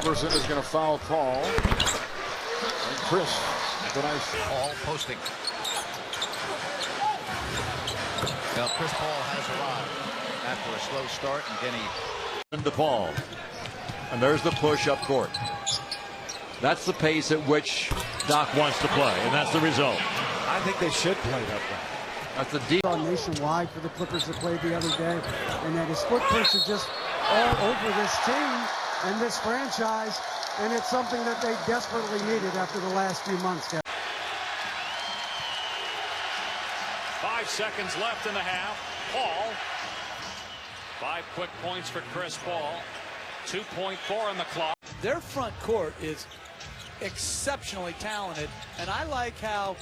Iverson is going to foul Paul. And Chris, the nice Paul posting. Now Chris Paul has arrived after a slow start, and Denny into Paul. And there's the push up court. That's the pace at which Doc wants to play, and that's the result. I think they should play that way. That's the deep. Nationwide for the Clippers that played the other day, and that his footprints are just all over this team and this franchise, and it's something that they desperately needed after the last few months. 5 seconds left in the half. Paul. 5 quick points for Chris Paul. 2.4 on the clock. Their front court is exceptionally talented, and I like how,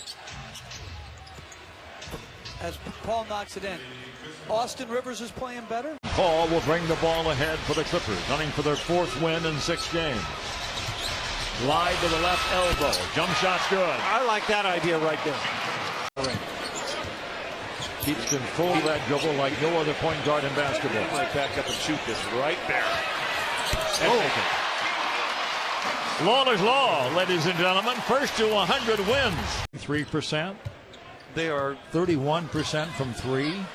as Paul knocks it in, Austin Rivers is playing better. Paul will bring the ball ahead for the Clippers, running for their 4th win in 6 games. Glide to the left elbow. Jump shot's good. I like that idea right there. Keeps control of that dribble like no other point guard in basketball. He might back up and shoot this right there. And make it. Lawler's Law, ladies and gentlemen. First to 100 wins. 3%. They are 31% from 3.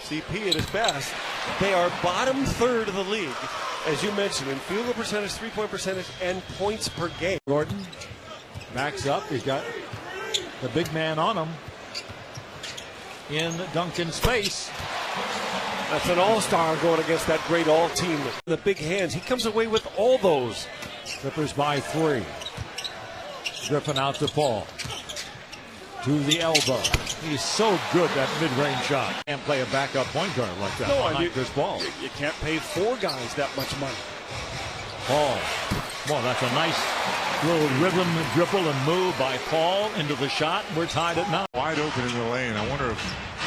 CP at his best. They are bottom third of the league, as you mentioned, in field goal percentage, 3-point percentage, and points per game. Gordon backs up. He's got the big man on him in Duncan's space. That's an all-star going against that great all-team. The big hands. He comes away with all those. Clippers by 3. Griffin out to Paul. To the elbow. He's so good, that mid-range shot. Can't play a backup point guard like that. No, Chris Paul. You can't pay 4 guys that much money. Paul. Well, that's a nice little rhythm, dribble, and move by Paul into the shot. We're tied at 9. wide open in the lane. I wonder if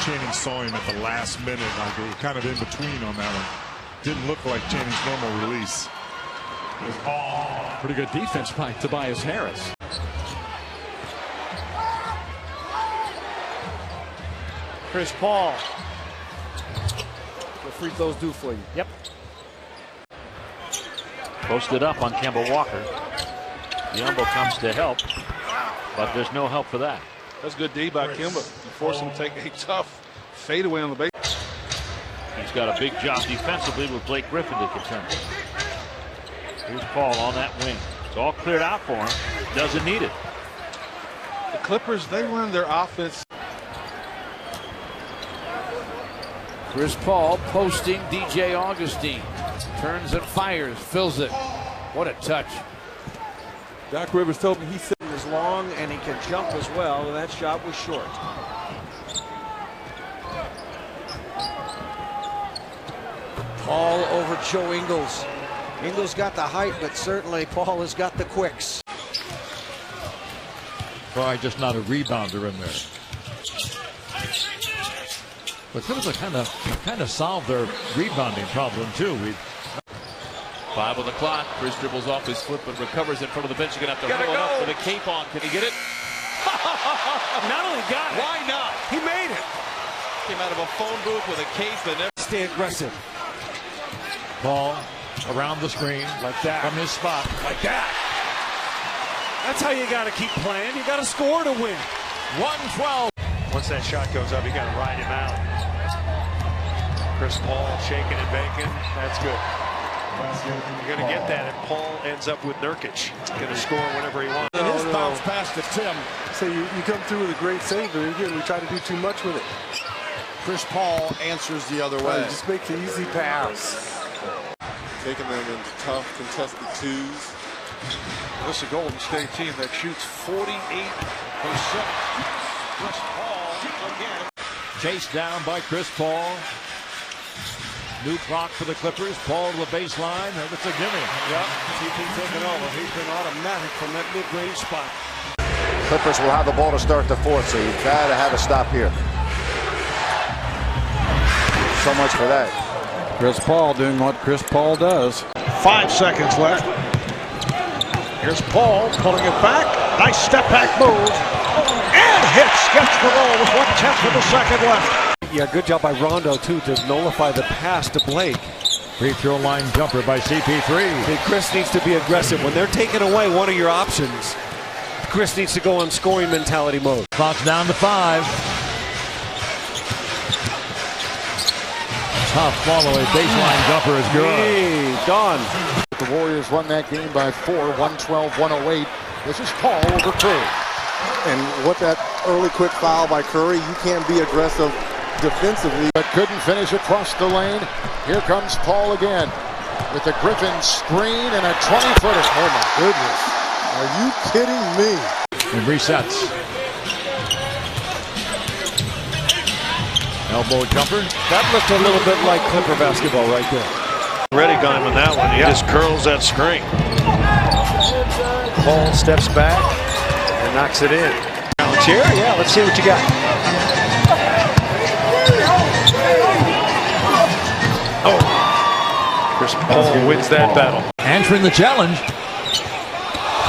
Channing saw him at the last minute. Like they were kind of in between on that one. Didn't look like Channing's normal release. Pretty good defense by Tobias Harris. Chris Paul. The free throws do for you. Yep. Posted up on Kemba Walker. Yumbo comes to help, but there's no help for that. That's good D by Kemba. You force him to take a tough fadeaway on the base. He's got a big job defensively with Blake Griffin to contend. Here's Paul on that wing. It's all cleared out for him. Doesn't need it. The Clippers, they run their offense. Chris Paul posting DJ Augustine. Turns and fires, fills it. What a touch. Doc Rivers told me he's sitting as long and he can jump as well, and that shot was short. Paul over Joe Ingles. Ingles got the height, but certainly Paul has got the quicks. Probably just not a rebounder in there. But Clippers are kind of solved their rebounding problem too. 5 on the clock. Chris dribbles off his foot, but recovers in front of the bench. You're going to have to roll it up with a cape on. Can he get it? Not only got it. Why not? He made it. Came out of a phone booth with a cape and Stay aggressive. Paul around the screen Like that. from his spot. Like that. That's how you got to keep playing. You got to score to win. 112. Once that shot goes up, you got to ride him out. Chris Paul shaking and baking. That's good. You're going to get that, and Paul ends up with Nurkic. Going to score whenever he wants. And his bounce pass to Tim. So you come through with a great save, but again, we try to do too much with it. Chris Paul answers the other way. Just make the easy pass. Taking them into tough contested twos. This is a Golden State team that shoots 48%. Chris Paul again. Chased down by Chris Paul. New clock for the Clippers. Paul to the baseline. That's a gimme. Yep. CP taking over. He's been automatic from that mid-range spot. Clippers will have the ball to start the 4th, so you've got to have a stop here. So much for that. Chris Paul doing what Chris Paul does. 5 seconds left. Here's Paul pulling it back. Nice step back move. And hits. Gets the roll with 1/10 of the second left. Yeah, good job by Rondo, too, to nullify the pass to Blake. Free throw line jumper by CP3. Hey, Chris needs to be aggressive. When they're taking away one of your options, Chris needs to go on scoring mentality mode. Clock's down to 5. Tough follow-away baseline jumper is good. Hey, Don. The Warriors won that game by 4, 112-108. This is Paul over Curry. And what that early quick foul by Curry, you can't be aggressive defensively. But couldn't finish across the lane. Here comes Paul again with the Griffin screen and a 20-footer. Oh my goodness. Are you kidding me? And resets. Elbow jumper. That looked a little bit like Clipper basketball right there. Ready got him on that one. He just curls that screen. Paul steps back and knocks it in. Chair? Yeah, let's see what you got. Oh. Chris Paul wins that battle. Answering the challenge.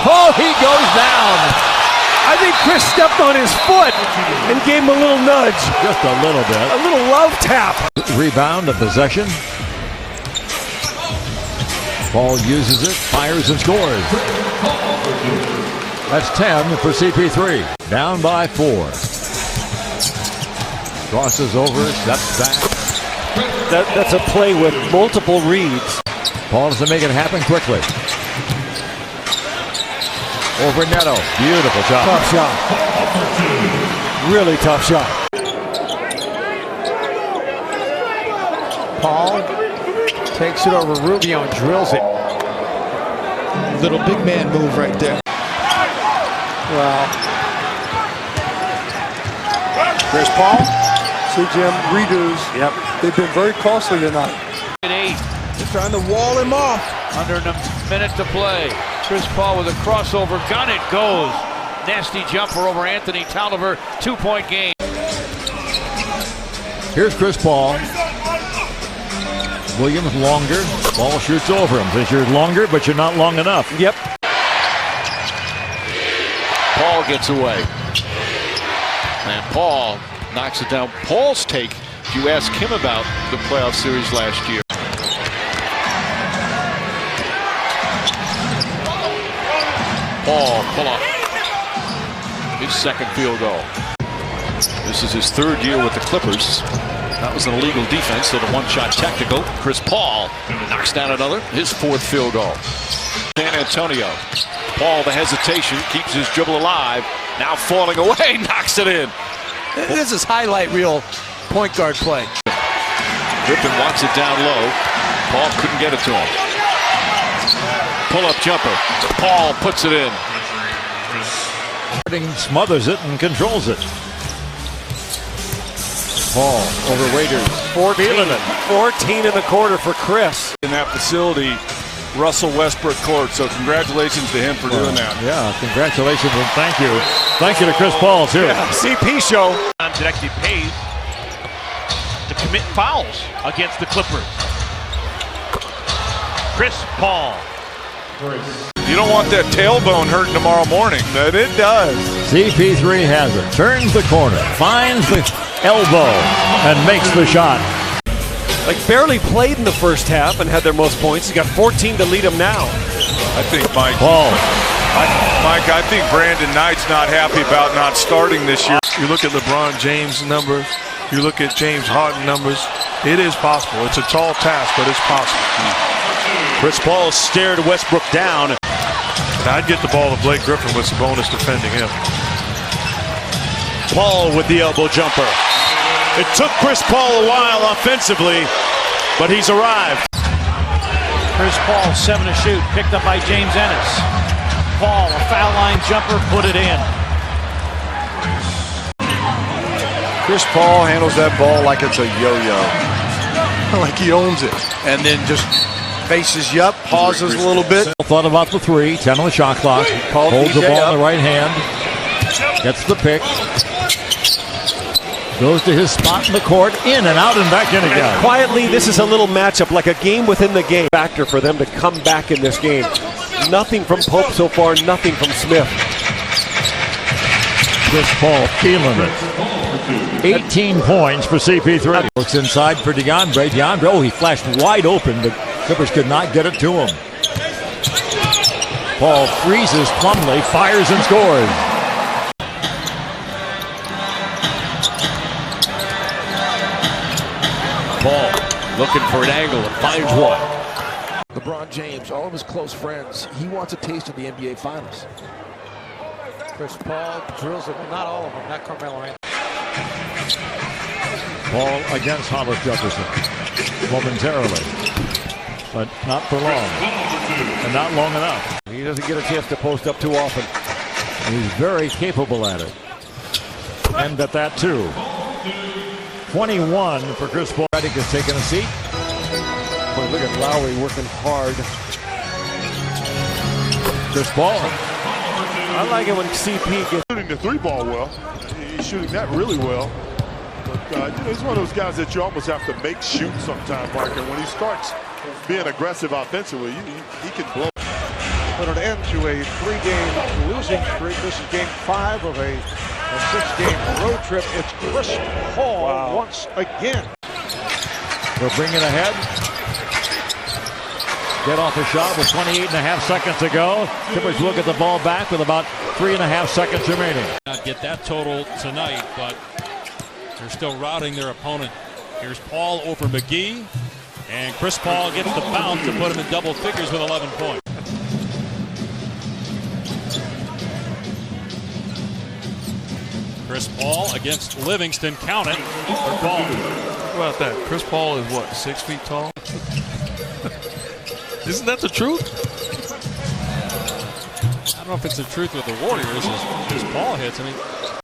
Oh, he goes down. I think Chris stepped on his foot and gave him a little nudge. Just a little bit. A little love tap. Rebound, a possession. Paul uses it, fires and scores. That's 10 for CP3. Down by 4. Crosses over, steps back. That's a play with multiple reads. Paul doesn't make it happen quickly. Over Neto. Beautiful shot. Tough shot. Really tough shot. Paul takes it over Rubio and drills it. Little big man move right there. Well, Chris Paul. See, Jim, redos. Yep. They've been very costly tonight. 8. They're trying to wall him off. Under a minute to play. Chris Paul with a crossover. Gun it goes. Nasty jumper over Anthony Tolliver. 2-point game. Here's Chris Paul. Williams longer. Ball shoots over him. Says you're longer, but you're not long enough. Yep. Paul gets away. And Paul knocks it down. Paul's take, if you ask him about the playoff series last year. Paul pull up. His second field goal. This is his 3rd year with the Clippers. That was an illegal defense, so the one-shot technical. Chris Paul knocks down another. His 4th field goal. San Antonio. Paul, the hesitation, keeps his dribble alive. Now falling away, knocks it in. This is highlight reel point guard play. Griffin wants it down low. Paul couldn't get it to him. Pull-up jumper. Paul puts it in. Smothers it and controls it. Paul over Waiters. 14 in the quarter for Chris. In that facility, Russell Westbrook court. So congratulations to him for doing that. Yeah, congratulations and thank you. Thank you to Chris Paul, too. Yeah, CP show. Directly paid to commit fouls against the Clippers. Chris Paul. You don't want that tailbone hurting tomorrow morning. But it does. CP3 has it. Turns the corner. Finds the elbow and makes the shot. Like barely played in the first half and had their most points. He's got 14 to lead them now. I think Mike. Paul. Mike, I think Brandon Knight's not happy about not starting this year. You look at LeBron James' numbers. You look at James Harden numbers. It is possible. It's a tall task, but it's possible. Chris Paul stared Westbrook down. And I'd get the ball to Blake Griffin with Sabonis defending him. Paul with the elbow jumper. It took Chris Paul a while offensively, but he's arrived. Chris Paul, 7 to shoot, picked up by James Ennis. Paul, a foul line jumper, put it in. Chris Paul handles that ball like it's a yo-yo. Like he owns it. And then just faces you up, pauses a little bit. Thought about the 3, 10 on the shot clock. Holds the ball in the right hand. Gets the pick. Goes to his spot in the court, in and out and back in again. And quietly, this is a little matchup, like a game within the game. Factor for them to come back in this game. Nothing from Pope so far, nothing from Smith. Chris Paul feeling it. 18 points for CP3. Looks inside for DeAndre. DeAndre, he flashed wide open, but Clippers could not get it to him. Paul freezes Plumlee, fires and scores. Paul looking for an angle and finds one. LeBron James, all of his close friends, he wants a taste of the NBA Finals. Chris Paul drills it, not all of them, not Carmelo Anthony. Paul against Hollis Jefferson momentarily, but not for long, and not long enough. He doesn't get a chance to post up too often. He's very capable at it, and at that too. 21 for Chris Paul. Redick is taking a seat. Boy, look at Lowry working hard. Chris Paul. I like it when CP gets shooting the three ball well. He's shooting that really well. But he's one of those guys that you almost have to make shoot sometime, Parker. When he starts being aggressive offensively, he can blow. Put an end to a 3-game losing streak. This is game 5 of a 6-game road trip. It's Chris Paul once again. They'll bring it ahead. Get off the shot with 28.5 seconds to go. Clippers will get the ball back with about 3.5 seconds remaining. Not get that total tonight, but they're still routing their opponent. Here's Paul over McGee, and Chris Paul gets the bounce to put him in double figures with 11 points. Chris Paul against Livingston. Count it for Paul. How about that? Chris Paul is what, 6 feet tall? Isn't that the truth? I don't know if it's the truth with the Warriors as Paul hits. I mean,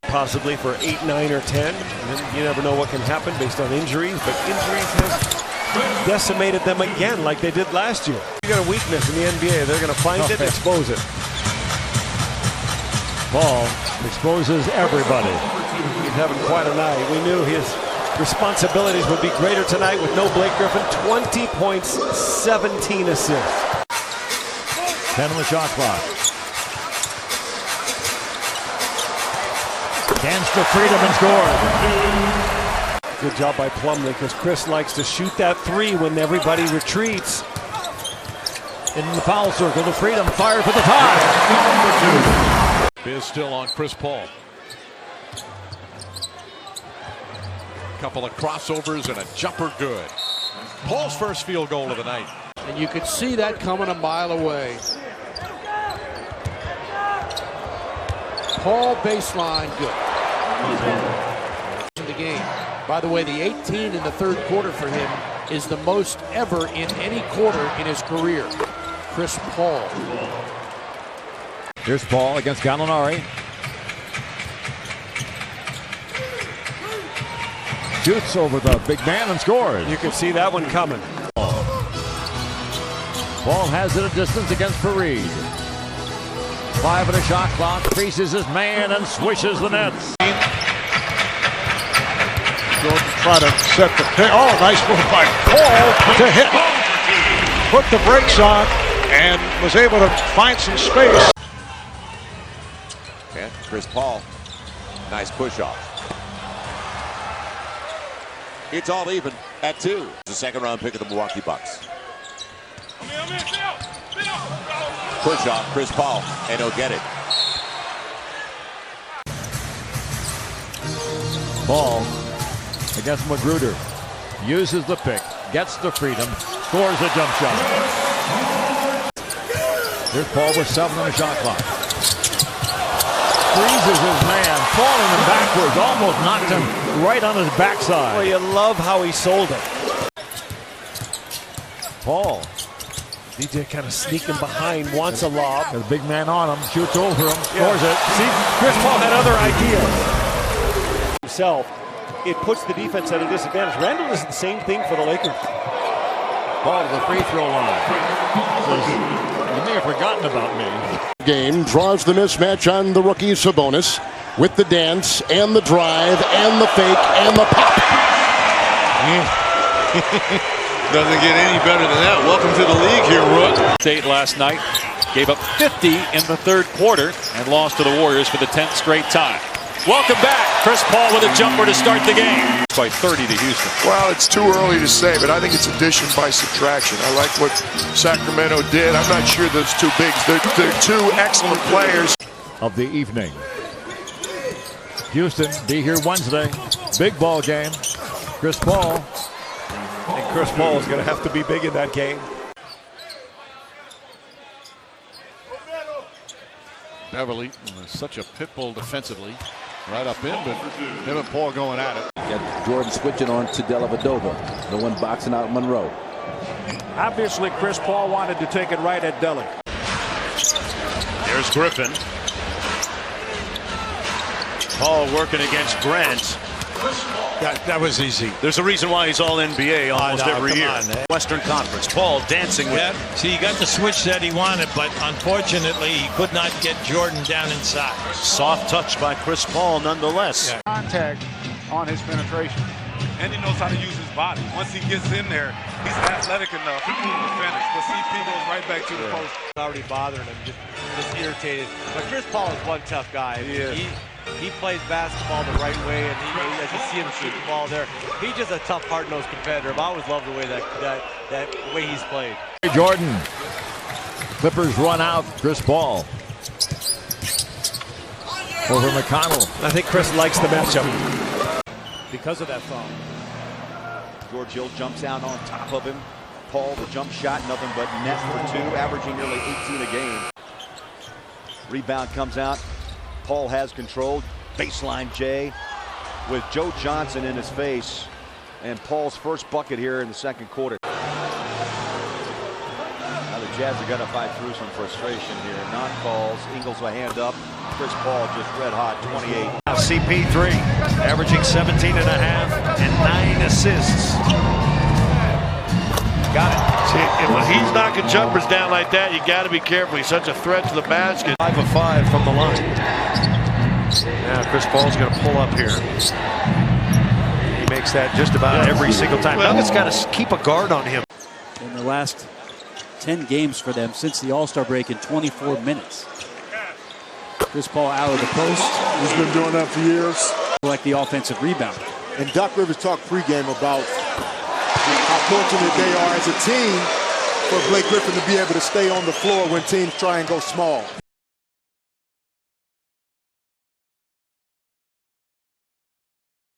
possibly for 8, 9, or 10. And then you never know what can happen based on injuries, but injuries have decimated them again like they did last year. You got a weakness in the NBA, they're going to find it and expose it. Paul exposes everybody. He's having quite a night. We knew his responsibilities would be greater tonight with no Blake Griffin. 20 points, 17 assists. 10 on the shot clock. Dance for freedom and scores. Good job by Plumlee because Chris likes to shoot that 3 when everybody retreats. In the foul circle, the freedom fire for the tie. Biz still on Chris Paul. Couple of crossovers and a jumper good. Paul's first field goal of the night. And you could see that coming a mile away. Paul baseline good. In the game. By the way, the 18 in the third quarter for him is the most ever in any quarter in his career. Chris Paul. Here's Paul against Gallinari. Shoots over the big man and scores. You can see that one coming. Paul has it a distance against Fareed. 5 on the shot clock, creases his man and swishes the nets. Jordan try to set the pick. Oh, nice move by Paul to hit. Put the brakes on and was able to find some space. And Chris Paul, nice push off. It's all even at 2. The second round pick of the Milwaukee Bucks. Push off Chris Paul, and he'll get it. Paul against Magruder. Uses the pick, gets the freedom, scores a jump shot. Here's Paul with 7 on the shot clock. Freezes his man, falling him backwards, almost knocked him right on his backside. Well, you love how he sold it. Paul. DJ kind of sneaking behind, wants a lob. The big man on him, shoots over him, scores it. See, Chris Paul had other ideas. Himself, it puts the defense at a disadvantage. Randall does the same thing for the Lakers. Ball to the free throw line. You may have forgotten about me. Game draws the mismatch on the rookie Sabonis with the dance and the drive and the fake and the pop. Doesn't get any better than that. Welcome to the league here, Rook. State last night gave up 50 in the third quarter and lost to the Warriors for the 10th straight time. Welcome back. Chris Paul with a jumper to start the game. By 30 to Houston. Well, it's too early to say, but I think it's addition by subtraction. I like what Sacramento did. I'm not sure those two bigs. They're two excellent players. Of the evening. Houston be here Wednesday. Big ball game. Chris Paul. And Chris Paul is going to have to be big in that game. Beverly, such a pit bull defensively. Right up in, but him and Paul going at it. Got Jordan switching on to Dellavedova, the one boxing out Monroe. Obviously, Chris Paul wanted to take it right at Delly. There's Griffin. Paul working against Grant. That was easy. There's a reason why he's all NBA almost every year. Western Conference. Paul dancing with him. See, he got the switch that he wanted, but unfortunately, he could not get Jordan down inside. Soft touch by Chris Paul nonetheless. Yeah. Contact on his penetration. And he knows how to use his body. Once he gets in there, he's athletic enough to finish. But CP goes right back to the post. Already bothering him, just irritated. But Chris Paul is one tough guy. He plays basketball the right way, and as you see him shoot the ball there, he's just a tough, hard-nosed competitor. But I always love the way that way he's played. Jordan. Clippers run out. Chris Paul. Over McConnell. I think Chris likes the matchup. Because of that foul. George Hill jumps out on top of him. Paul, the jump shot, nothing but net for 2, averaging nearly 18 a game. Rebound comes out. Paul has control. Baseline Jay with Joe Johnson in his face. And Paul's first bucket here in the second quarter. Now the Jazz are going to fight through some frustration here. Non-calls. Ingles a hand up. Chris Paul just red hot, 28. Now CP3 averaging 17 and a half and 9 assists. Got it. See, when he's knocking jumpers down like that, you got to be careful. He's such a threat to the basket. 5 of 5 from the line. Now Chris Paul's going to pull up here. He makes that just about every single time. Nuggets got to keep a guard on him. In the last 10 games for them since the All-Star break in 24 minutes. Chris Paul out of the post. He's been doing that for years. Like the offensive rebound. And Doc Rivers talked pregame about how fortunate they are as a team for Blake Griffin to be able to stay on the floor when teams try and go small.